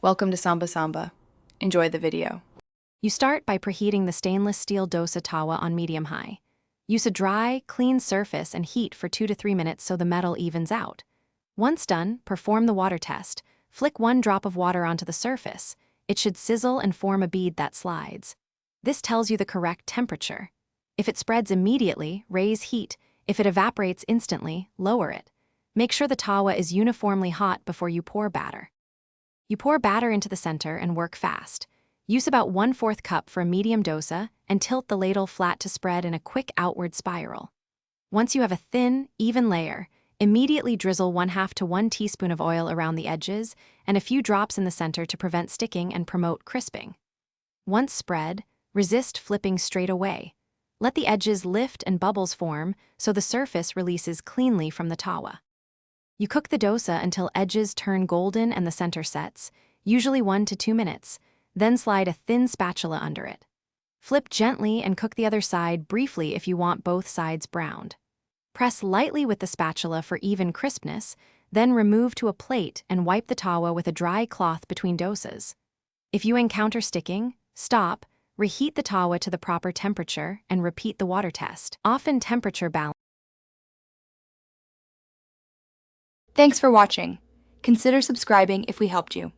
Welcome to Samba Samba. Enjoy the video. You start by preheating the stainless steel Dosa tawa on medium-high. Use a dry, clean surface and heat for 2 to 3 minutes so the metal evens out. Once done, perform the water test. Flick 1 drop of water onto the surface. It should sizzle and form a bead that slides. This tells you the correct temperature. If it spreads immediately, raise heat. If it evaporates instantly, lower it. Make sure the tawa is uniformly hot before you pour batter. You pour batter into the center and work fast. Use about 1/4 cup for a medium dosa and tilt the ladle flat to spread in a quick outward spiral. Once you have a thin, even layer, immediately drizzle 1/2 to 1 teaspoon of oil around the edges and a few drops in the center to prevent sticking and promote crisping. Once spread, resist flipping straight away. Let the edges lift and bubbles form so the surface releases cleanly from the tawa. You cook the dosa until edges turn golden and the center sets, usually 1 to 2 minutes, then slide a thin spatula under it. Flip gently and cook the other side briefly if you want both sides browned. Press lightly with the spatula for even crispness, then remove to a plate and wipe the tawa with a dry cloth between dosas. If you encounter sticking, stop, reheat the tawa to the proper temperature, and repeat the water test. Often temperature balance. Thanks for watching. Consider subscribing if we helped you.